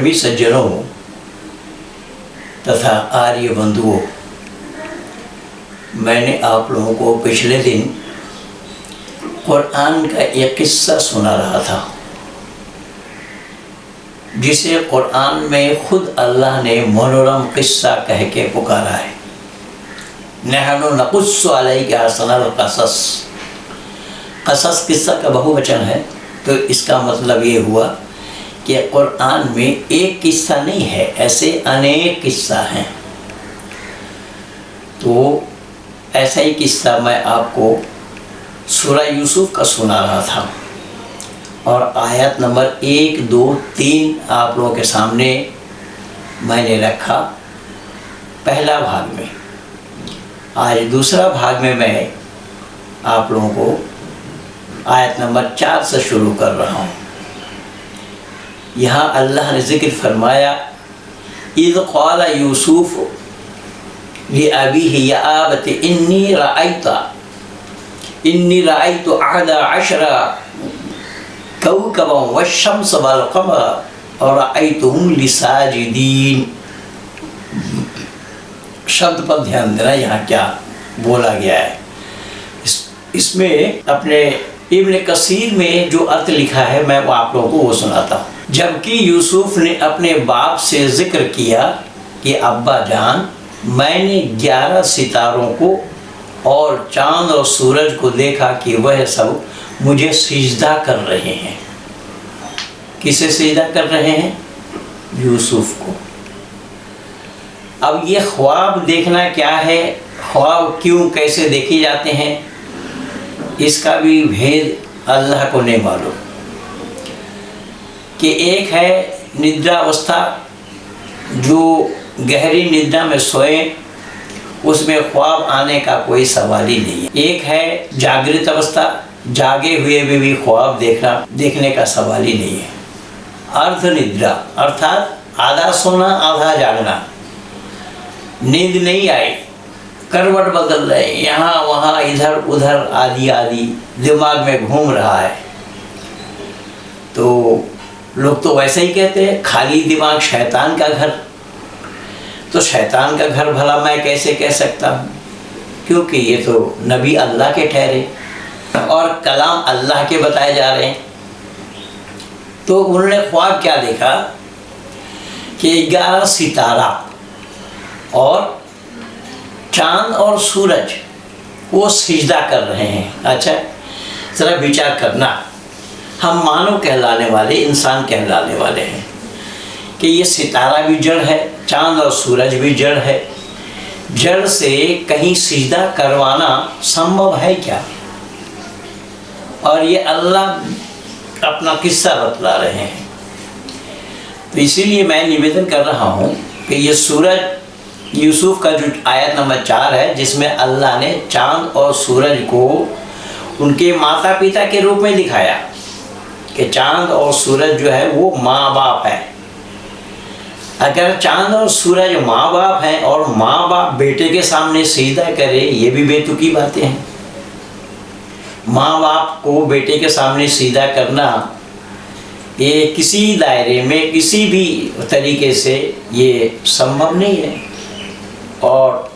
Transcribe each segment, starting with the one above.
सभी सज्जनों तथा आर्य बंधुओं, मैंने आप लोगों को पिछले दिन कुरान का एक किस्सा सुना रहा था, जिसे कुरान में खुद अल्लाह ने मनोरम किस्सा कह के पुकारा है। नहनु नकुस्सु अलैका अहसनल क़सस। क़सस किस्सा का बहुवचन है, तो इसका मतलब ये हुआ कि कुरान में एक किस्सा नहीं है, ऐसे अनेक किस्सा हैं। तो ऐसा ही किस्सा मैं आपको सूरा यूसुफ का सुना रहा था, और आयत नंबर 1, 2, 3 आप लोगों के सामने मैंने रखा पहला भाग में। आज दूसरा भाग में मैं आप लोगों को आयत नंबर 4 से शुरू कर रहा हूँ। यहाँ अल्लाह ने ज़िक्र फरमाया, इज़ क़ाल यूसुफ लिअबीही या अबती इन्नी रअयतु अहदा अशरा कौकबन वश्शम्स वल क़मर और रअयतुहुम ली साजिदीन। शब्द पर ध्यान देना, यहाँ क्या बोला गया है। इसमें अपने इब्न कसीर में जो अर्थ लिखा है, मैं वो आप लोगों को वो सुनाता हूँ। जबकि यूसुफ ने अपने बाप से जिक्र किया कि अब्बा जान, मैंने 11 सितारों को और चाँद और सूरज को देखा कि वह सब मुझे सिजदा कर रहे हैं। किसे सिजदा कर रहे हैं? यूसुफ को। अब ये ख्वाब देखना क्या है, ख्वाब क्यों कैसे देखे जाते हैं, इसका भी भेद अल्लाह को नहीं मालूम। कि एक है निद्रावस्था, जो गहरी निद्रा में सोए, उसमें ख्वाब आने का कोई सवाल ही नहीं है। एक है जागृत अवस्था, जागे हुए भी ख्वाब देखने का सवाल ही नहीं है। अर्ध निद्रा अर्थात आधा सोना आधा जागना, नींद नहीं आई, करवट बदल रहे, यहाँ वहाँ इधर उधर आदि दिमाग में घूम रहा है। तो लोग तो वैसे ही कहते हैं, खाली दिमाग शैतान का घर। तो शैतान का घर भला मैं कैसे कह सकता हूँ, क्योंकि ये तो नबी अल्लाह के ठहरे और कलाम अल्लाह के बताए जा रहे हैं। तो उन्होंने ख्वाब क्या देखा कि 11 सितारा और चांद और सूरज वो सिजदा कर रहे हैं। अच्छा, ज़रा विचार करना, हम मानव कहलाने वाले, इंसान कहलाने वाले हैं कि ये सितारा भी जड़ है, चांद और सूरज भी जड़ है। जड़ से कहीं सिजदा करवाना संभव है क्या? और ये अल्लाह अपना किस्सा बतला रहे हैं। तो इसीलिए मैं निवेदन कर रहा हूँ कि ये सूरज यूसुफ का जो आयत नंबर 4 है, जिसमें अल्लाह ने चांद और सूरज को उनके माता पिता के रूप में दिखाया कि चांद और सूरज जो है वो माँ बाप है। अगर चांद और सूरज माँ बाप हैं और माँ बाप बेटे के सामने सिजदा करे, ये भी बेतुकी बातें हैं। माँ बाप को बेटे के सामने सिजदा करना, ये किसी दायरे में किसी भी तरीके से ये संभव नहीं है, और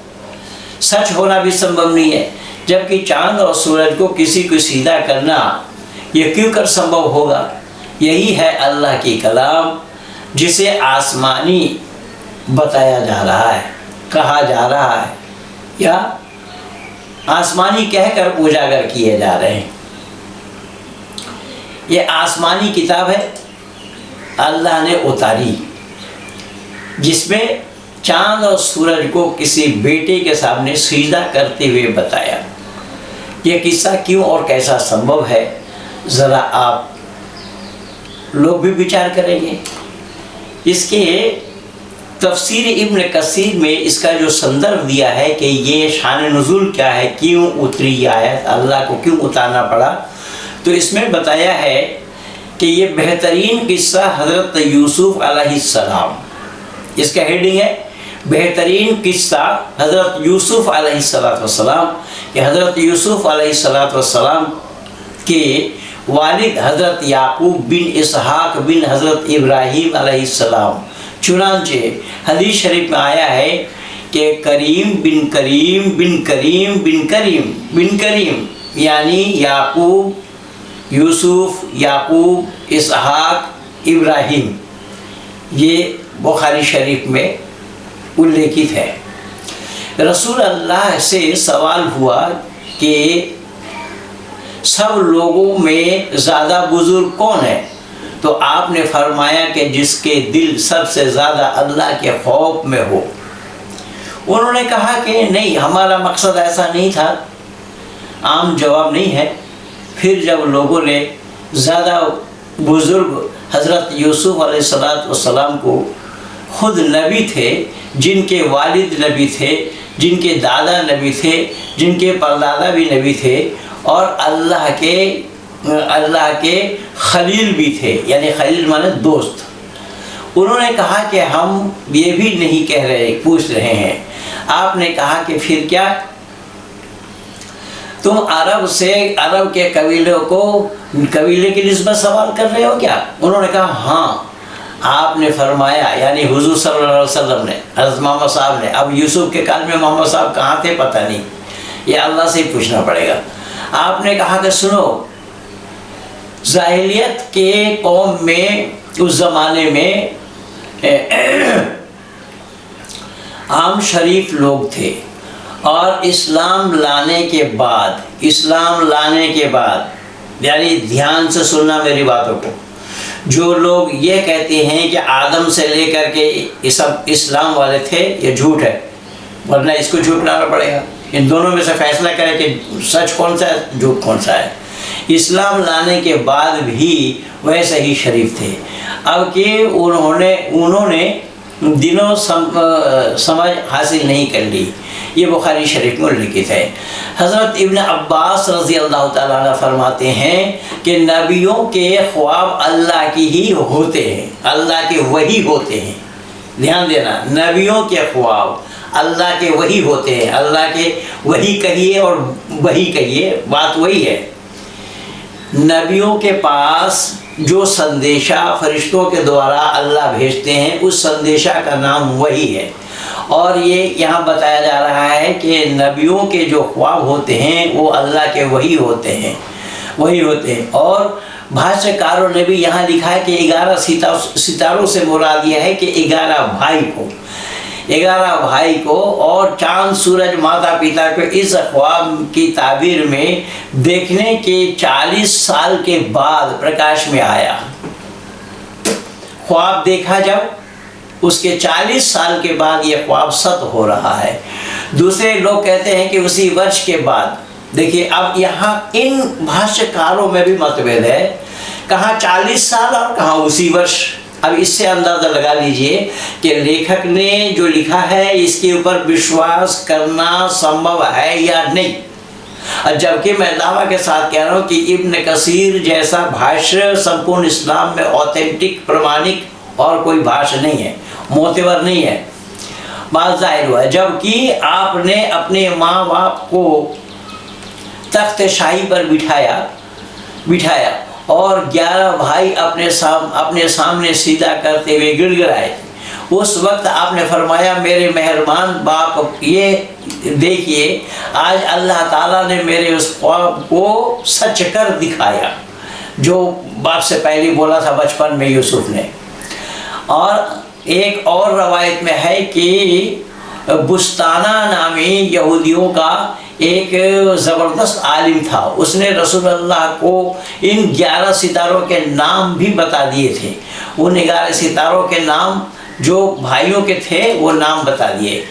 सच होना भी संभव नहीं है। जबकि चांद और सूरज को किसी को सीधा करना ये क्यों कर संभव होगा? यही है अल्लाह की कलाम, जिसे आसमानी बताया जा रहा है, कहा जा रहा है, या आसमानी कहकर उजागर किए जा रहे हैं। ये आसमानी किताब है, अल्लाह ने उतारी, जिसमें चांद और सूरज को किसी बेटे के सामने सिजदा करते हुए बताया। ये किस्सा क्यों और कैसा संभव है, ज़रा आप लोग भी विचार करेंगे। इसके तफसीर इब्न कसीर में इसका जो संदर्भ दिया है कि ये शान नुज़ूल क्या है, क्यों उतरी ये आयत, अल्लाह को क्यों उतारना पड़ा, तो इसमें बताया है कि ये बेहतरीन किस्सा हज़रत यूसुफ अलैहिस्सलाम, इसका हेडिंग है बेहतरीन किस्सा हज़रत यूसुफ अलैहिस्सलाम, कि हज़रत यूसुफ अलैहिस्सलाम के वालिद हज़रत याकूब बिन इसहाक बिन हज़रत इब्राहीम अलैहिस्सलाम। चुनांचे हदीस शरीफ में आया है कि करीम बिन करीम बिन करीम बिन करीम बिन करीम, यानी याकूब, यूसुफ, याकूब, इसहाक, इब्राहीम, ये बुखारी शरीफ में उल्लेखित है। रसूल अल्लाह से सवाल हुआ कि सब लोगों में ज़्यादा बुजुर्ग कौन है, तो आपने फरमाया कि जिसके दिल सबसे ज़्यादा अल्लाह के खौफ में हो। उन्होंने कहा कि नहीं, हमारा मकसद ऐसा नहीं था। आम जवाब नहीं है। फिर जब लोगों ने ज़्यादा बुज़ुर्ग हज़रत यूसुफ़ अलैहिस्सलाम को, खुद नबी थे, जिनके वालिद नबी थे, जिनके दादा नबी थे, जिनके परदादा भी नबी थे, और अल्लाह के खलील भी थे, यानी खलील माने दोस्त। उन्होंने कहा कि हम ये भी नहीं कह रहे, पूछ रहे हैं। आपने कहा कि फिर क्या, तुम अरब के कबीले की निस्बत सवाल कर रहे हो क्या? उन्होंने कहा हाँ। आपने फरमाया, यानी हुजूर सल्लल्लाहु अलैहि वसल्लम ने, हज़रत मोहम्मद साहब ने, अब यूसुफ के काल में मोहम्मद साहब कहाँ थे पता नहीं, ये अल्लाह से ही पूछना पड़ेगा। आपने कहा कि सुनो, जाहिलियत के कौम में उस ज़माने में आम शरीफ लोग थे, और इस्लाम लाने के बाद, यानी ध्यान से सुनना मेरी बातों को, जो लोग ये कहते हैं कि आदम से लेकर के ये सब इस्लाम वाले थे, ये झूठ है, वरना इसको झूठ लाना पड़ेगा। इन दोनों में से फैसला करें कि सच कौन सा है, झूठ कौन सा है। इस्लाम लाने के बाद भी वैसे ही शरीफ थे। अब कि उन्होंने दिनों समझ हासिल नहीं कर ली, ये बुखारी शरीफ में उल्लिखित है। हज़रत इब्न अब्बास रज़ी अल्लाह ताला अन्हु फरमाते हैं कि नबियों के ख्वाब अल्लाह की ही होते हैं, अल्लाह के वही होते हैं। ध्यान देना, नबियों के ख्वाब अल्लाह के वही होते हैं। अल्लाह के वही कहिए और वही कहिए, बात वही है। नबियों के पास जो संदेशा फरिश्तों के द्वारा अल्लाह भेजते हैं, उस संदेशा का नाम वही है। और ये यहाँ बताया जा रहा है कि नबियों के जो ख्वाब होते हैं वो अल्लाह के वही होते हैं। और भाष्यकारों ने भी यहाँ लिखा है कि 11 सितारों से मुराद यह है कि 11 भाई को और चांद सूरज माता पिता को इस ख्वाब की ताबीर में देखने के 40 साल के बाद प्रकाश में आया। ख्वाब देखा जब, उसके 40 साल के बाद ये ख्वाब सत्य हो रहा है। दूसरे लोग कहते हैं कि उसी वर्ष के बाद। देखिए, अब यहाँ इन भाष्यकारों में भी मतभेद है, कहाँ 40 साल और कहाँ उसी वर्ष। अब इससे अंदाज़ा लगा लीजिए कि लेखक ने जो लिखा है इसके ऊपर विश्वास करना संभव है या नहीं। और जबकि मैं दावा के साथ कह रहा हूँ कि इब्न कसीर जैसा भाष्य संपूर्ण इस्लाम में ऑथेंटिक, प्रमाणिक और कोई भाष्य नहीं है, मोतबर नहीं है। बात जाहिर हुआ है। जबकि आपने अपने माँ बाप को तख्त शाही पर बिठाया और 11 भाई अपने सामने सीधा करते हुए गिड़गिड़ाए। उस वक्त आपने फरमाया, मेरे मेहरबान बाप, ये देखिए आज अल्लाह ताला ने मेरे उस ख्वाब को सच कर दिखाया जो बाप से पहले बोला था बचपन में यूसुफ ने। और एक और रवायत में है कि बुस्ताना नामी यहूदियों का एक ज़बरदस्त आलिम था, उसने रसूलुल्लाह को इन 11 सितारों के नाम भी बता दिए थे। उन 11 सितारों के नाम जो भाइयों के थे वो नाम बता दिए।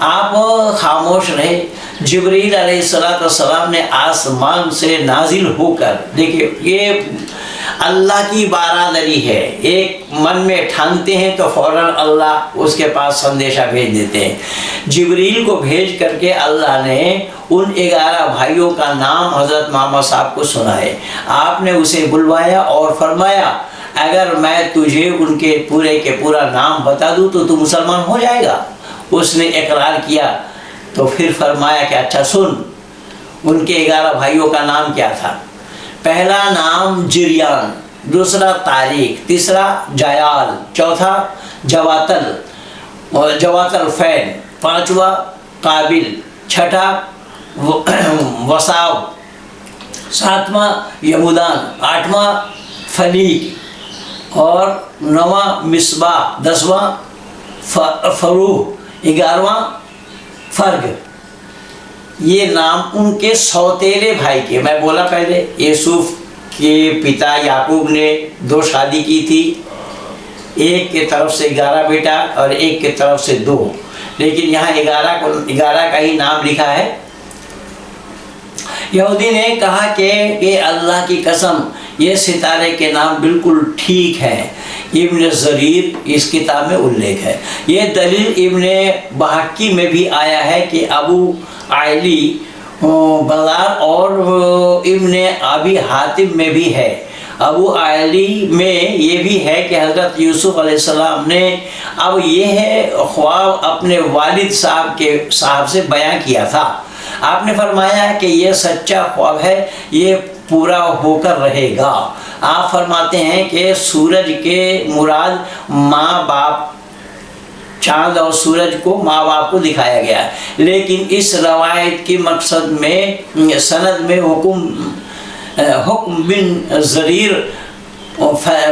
आप खामोश रहे। जिब्रील अलैहिस्सलाम ने आसमान से नाजिल होकर, देखिए ये अल्लाह की बारादरी है, एक मन में ठानते हैं तो फौरन अल्लाह उसके पास संदेशा भेज देते हैं। जिब्रील को भेज करके अल्लाह ने उन 11 भाइयों का नाम हज़रत मोहम्मद साहब को सुनाए। आपने उसे बुलवाया और फरमाया, अगर मैं तुझे उनके पूरे के पूरा नाम बता दूं तो तू मुसलमान हो जाएगा। उसने इकरार किया। तो फिर फरमाया कि अच्छा सुन, उनके 11 भाइयों का नाम क्या था। पहला नाम जिरियान, दूसरा तारिक, तीसरा जायाल, चौथा जवातल और जवातल फैन, पांचवा काबिल, छठा वसाब, सातवां यमूदान, आठवां फलीक और नौवां मिसबाह, 10वां फरूह, 11वां फर्ग। ये नाम उनके सौतेले भाई के, मैं बोला पहले यूसुफ के पिता याकूब ने 2 शादी की थी, एक के तरफ से 11 बेटा और एक के तरफ से 2, लेकिन यहाँ 11 का ही नाम लिखा है। यहूदी ने कहा कि अल्लाह की कसम ये सितारे के नाम बिल्कुल ठीक है। इब्न जरीर इस किताब में उल्लेख है। ये दलील इब्न बहकी में भी आया है कि अबू आयली बलार और इब्न अबी हातिम में भी है। अबू आयली में ये भी है कि हज़रत यूसुफ अलैहिस्सलाम ने अब ये है ख्वाब अपने वालिद साहब से बयां किया था। आपने फरमाया कि ये सच्चा ख्वाब है, ये पूरा होकर रहेगा। आप फरमाते हैं कि सूरज के मुराद माँ बाप, चाँद और सूरज को माँ बाप को दिखाया गया है, लेकिन इस रवायत की मकसद में सनद में हुक्म बिन जरीर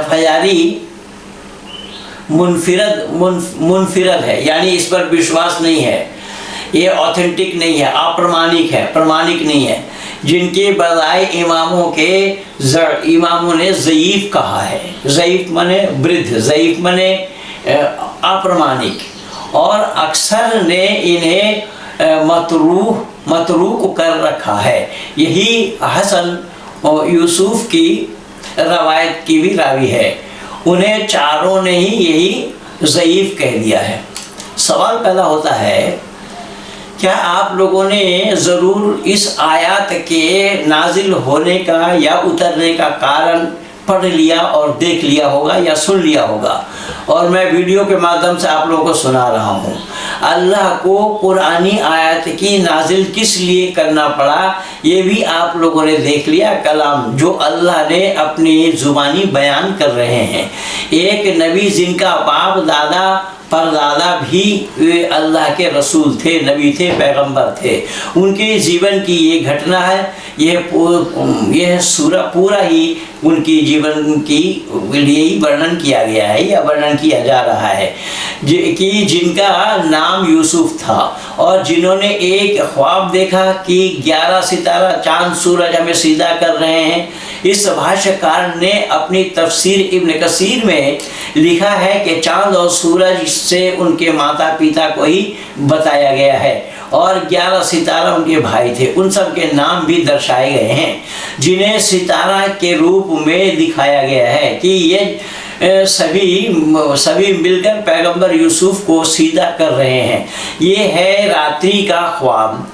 फयारी मुनफिरद है, यानी इस पर विश्वास नहीं है, ये ऑथेंटिक नहीं है, अप्रमाणिक है, प्रमाणिक नहीं है। जिनके बजाय इमामों ने ज़ईफ़ कहा है। ज़ईफ़ माने वृद्ध, ज़ईफ़ माने अप्रमाणिक, और अक्सर ने इन्हें मतरूक कर रखा है। यही हसन और यूसुफ की रवायत की भी रावी है। उन्हें चारों ने ही यही ज़ईफ़ कह दिया है। सवाल पैदा होता है, क्या आप लोगों ने ज़रूर इस आयत के नाजिल होने का या उतरने का कारण पढ़ लिया और देख लिया होगा या सुन लिया होगा, और मैं वीडियो के माध्यम से आप लोगों को सुना रहा हूँ। अल्लाह को पुरानी आयत की नाजिल किस लिए करना पड़ा, ये भी आप लोगों ने देख लिया। कलाम जो अल्लाह ने अपनी ज़ुबानी बयान कर रहे हैं। एक नबी जिनका बाप दादा परदादा भी अल्लाह के रसूल थे, नबी थे, पैगंबर थे, उनके जीवन की ये घटना है। यह सूरा पूरा ही उनकी जीवन की लिए ही वर्णन किया गया है या वर्णन किया जा रहा है कि जिनका नाम यूसुफ था और जिन्होंने एक ख्वाब देखा कि 11 सितारा चांद सूरज हमें सीधा कर रहे हैं। इस भाष्यकार ने अपनी तफसीर इब्न कसीर में लिखा है कि चांद और सूरज से उनके माता पिता को ही बताया गया है और 11 सितारा उनके भाई थे। उन सब के नाम भी दर्शाए गए हैं जिन्हें सितारा के रूप में दिखाया गया है कि ये सभी मिलकर पैगंबर यूसुफ को सीधा कर रहे हैं। ये है रात्रि का ख्वाब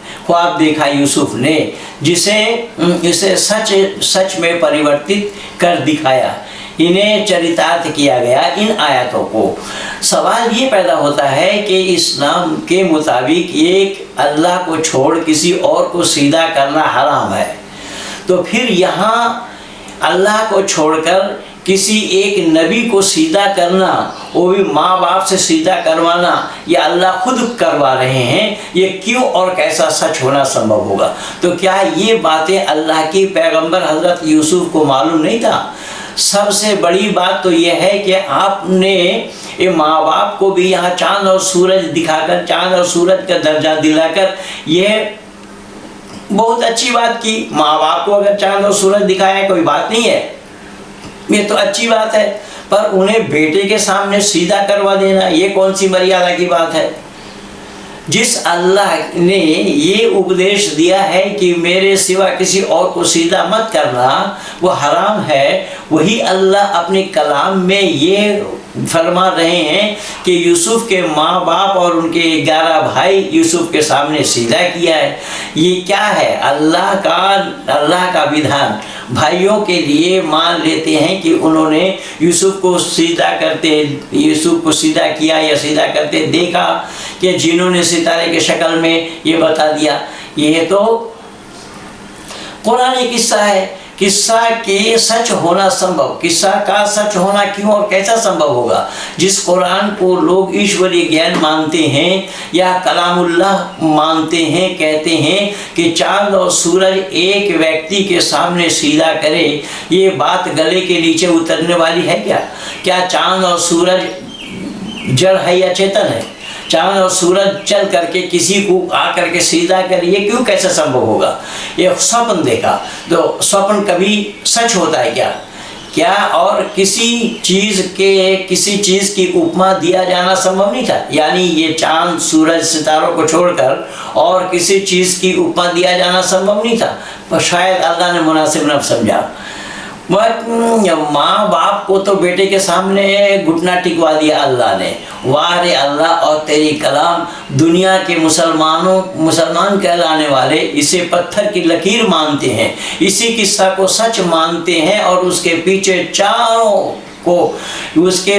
देखा यूसुफ ने, इसे सच में परिवर्तित कर दिखाया। इन्हें चरितार्थ किया गया इन आयतों को। सवाल ये पैदा होता है कि इस्लाम के मुताबिक एक अल्लाह को छोड़ किसी और को सीधा करना हराम है, तो फिर यहाँ अल्लाह को छोड़कर किसी एक नबी को सीधा करना, वो भी माँ बाप से सीधा करवाना, ये अल्लाह खुद करवा रहे हैं। ये क्यों और कैसा सच होना संभव होगा? तो क्या ये बातें अल्लाह की पैगंबर हज़रत यूसुफ को मालूम नहीं था? सबसे बड़ी बात तो यह है कि आपने ये माँ बाप को भी यहाँ चांद और सूरज दिखाकर, चांद और सूरज का दर्जा दिलाकर, यह बहुत अच्छी बात की। माँ बाप को अगर चांद और सूरज दिखाया कोई बात नहीं है, ये तो अच्छी बात है, पर उन्हें बेटे के सामने सीधा करवा देना ये कौन सी मर्यादा की बात है? जिस अल्लाह ने ये उपदेश दिया है कि मेरे सिवा किसी और को सीधा मत करना, वो हराम है, वही अल्लाह अपने कलाम में ये फरमा रहे हैं कि यूसुफ के माँ बाप और उनके 11 भाई यूसुफ के सामने सीधा किया है। ये क्या है? अल्लाह का विधान भाइयों के लिए मान लेते हैं कि उन्होंने यूसुफ को सीधा किया या सीधा करते देखा कि जिन्होंने सितारे के शक्ल में ये बता दिया। ये तो कुरानी किस्सा है किस्सा के सच होना संभव, किस्सा का सच होना क्यों और कैसा संभव होगा? जिस कुरान को लोग ईश्वरीय ज्ञान मानते हैं या कलामुल्लाह मानते हैं, कहते हैं कि चांद और सूरज एक व्यक्ति के सामने सीधा करे, ये बात गले के नीचे उतरने वाली है क्या? क्या चांद और सूरज जड़ है या चेतन है? चांद और सूरज चल करके किसी को आकर के सीधा करे, ये क्यों कैसे संभव होगा? ये स्वप्न देखा, तो स्वप्न कभी सच होता है क्या? क्या और किसी चीज़ की उपमा दिया जाना संभव नहीं था? यानी ये चांद सूरज सितारों को छोड़कर और किसी चीज़ की उपमा दिया जाना संभव नहीं था, पर शायद अल्लाह ने मुनासिब न समझा। माँ बाप को तो बेटे के सामने घुटना टिकवा दिया अल्लाह ने। वाह रे अल्लाह और तेरी कलाम, दुनिया के मुसलमान कहलाने वाले इसे पत्थर की लकीर मानते हैं, इसी किस्सा को सच मानते हैं और उसके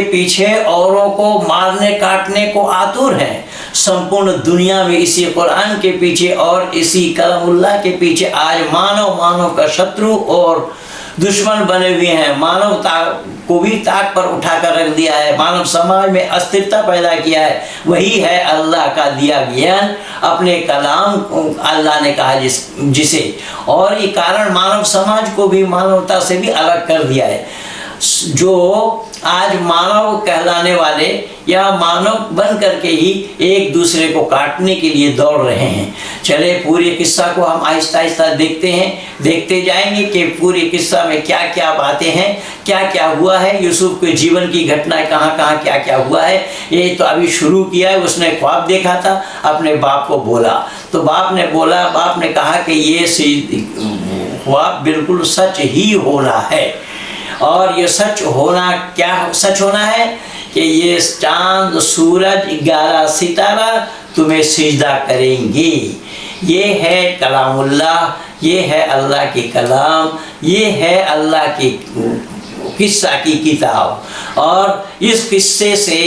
पीछे औरों को मारने काटने को आतुर हैं। संपूर्ण दुनिया में इसी कुरान के पीछे और इसी कलामुल्लाह के पीछे आज मानव का शत्रु और दुश्मन बने हुए हैं। मानवता को भी ताक पर उठाकर रख दिया है, मानव समाज में अस्थिरता पैदा किया है। वही है अल्लाह का दिया ज्ञान, अपने कलाम अल्लाह ने कहा जिसे, और ये कारण मानव समाज को भी मानवता से भी अलग कर दिया है। जो आज मानव कहलाने वाले या मानव बन करके ही एक दूसरे को काटने के लिए दौड़ रहे हैं। चले पूरे किस्सा को हम आहिस्ता आहिस्ता देखते जाएंगे कि पूरे किस्सा में क्या क्या बातें हैं, क्या क्या हुआ है, यूसुफ के जीवन की घटनाएं कहाँ क्या क्या हुआ है। ये तो अभी शुरू किया है। उसने ख्वाब देखा था, अपने बाप को बोला, तो बाप ने कहा कि ये ख्वाब बिल्कुल सच ही होना है। और ये सच होना है कि ये चांद सूरज 11 सितारा तुम्हें सिजदा करेंगे। ये है कलामुल्लाह, ये है अल्लाह की कलाम, ये है अल्लाह की किस्सा की किताब। और इस किस्से से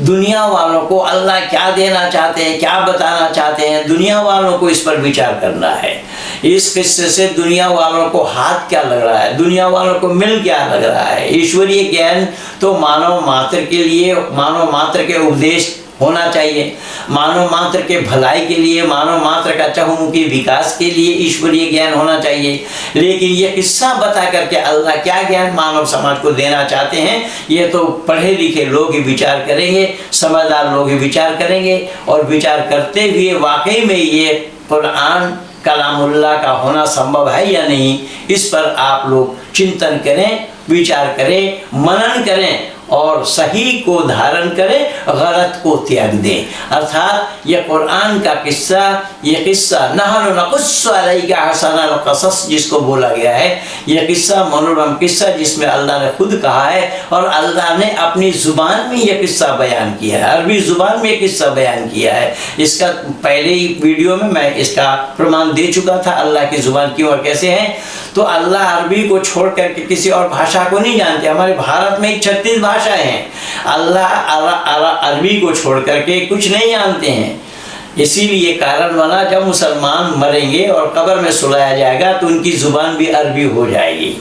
दुनिया वालों को अल्लाह क्या देना चाहते हैं, क्या बताना चाहते हैं, दुनिया वालों को इस पर विचार करना है। इस किस्से से दुनिया वालों को हाथ क्या लग रहा है, दुनिया वालों को मिल क्या लग रहा है। ईश्वरीय ज्ञान तो मानव मात्र के उपदेश होना चाहिए, मानव मात्र के भलाई के लिए, मानव मात्र का चहुमुखी विकास के लिए ईश्वरीय ज्ञान होना चाहिए। लेकिन ये किस्सा बता करके अल्लाह क्या ज्ञान मानव समाज को देना चाहते हैं, ये तो पढ़े लिखे लोग ही विचार करेंगे, समझदार लोग ही विचार करेंगे। और विचार करते हुए वाकई में ये कुरान कलामुल्लाह का होना संभव है या नहीं, इस पर आप लोग चिंतन करें, विचार करें, मनन करें और सही को धारण करें, गलत को त्याग दें। अर्थात यह कुरान का किस्सा, यह किस्सा नहनु नकुस्सु अलैका अहसनल क़सस जिसको बोला गया है, यह किस्सा मनोरम किस्सा जिसमें अल्लाह ने खुद कहा है और अल्लाह ने अपनी ज़ुबान में यह किस्सा बयान किया है, अरबी ज़ुबान में यह किस्सा बयान किया है। इसका पहले ही वीडियो में मैं इसका प्रमाण दे चुका था, अल्लाह की ज़ुबान क्यों और कैसे है। तो अल्लाह अरबी को छोड़ करके किसी और भाषा को नहीं जानते। हमारे भारत में 36 भाषाएं हैं, अल्लाह अरबी को छोड़ करके कुछ नहीं जानते हैं। इसीलिए कारण बना जब मुसलमान मरेंगे और कब्र में सुलाया जाएगा तो उनकी ज़ुबान भी अरबी हो जाएगी।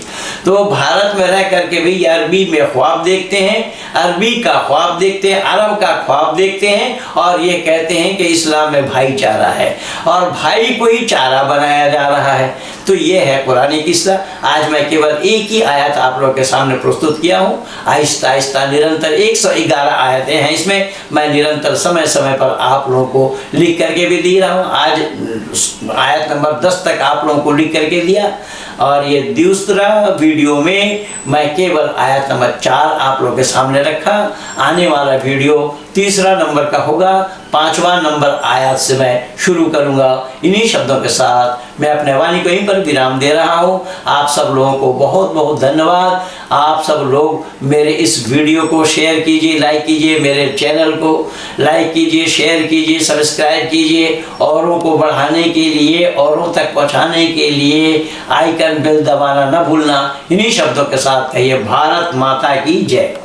तो भारत में रह करके भी अरबी में ख्वाब देखते हैं, अरबी का ख्वाब देखते हैं, अरब का ख्वाब देखते हैं और ये कहते हैं कि इस्लाम में भाईचारा है और भाई को ही चारा बनाया जा रहा है। तो ये है कुरानी किस्सा। आज मैं केवल एक ही आयत आप लोगों के सामने प्रस्तुत किया हूँ। आहिस्ता आहिस्ता निरंतर 111 आयतें हैं इसमें, मैं निरंतर समय समय पर आप लोगों को लिख करके भी दे रहा हूँ। आज आयत नंबर 10 तक आप लोगों को लिख करके दिया और ये दूसरा वीडियो में मैं केवल आयत नंबर 4 आप लोगों के सामने रखा। आने वाला वीडियो तीसरा नंबर का होगा, 5वां नंबर आयत से मैं शुरू करूंगा। इन्हीं शब्दों के साथ मैं अपने वाणी को यहीं पर विराम दे रहा हूं। आप सब लोगों को बहुत बहुत धन्यवाद। आप सब लोग मेरे इस वीडियो को शेयर कीजिए, लाइक कीजिए, मेरे चैनल को लाइक कीजिए, शेयर कीजिए, सब्सक्राइब कीजिए। औरों को बढ़ाने के लिए, औरों तक पहुंचाने के लिए आइकन बेल दबाना न भूलना। इन्हीं शब्दों के साथ कहिए भारत माता की जय।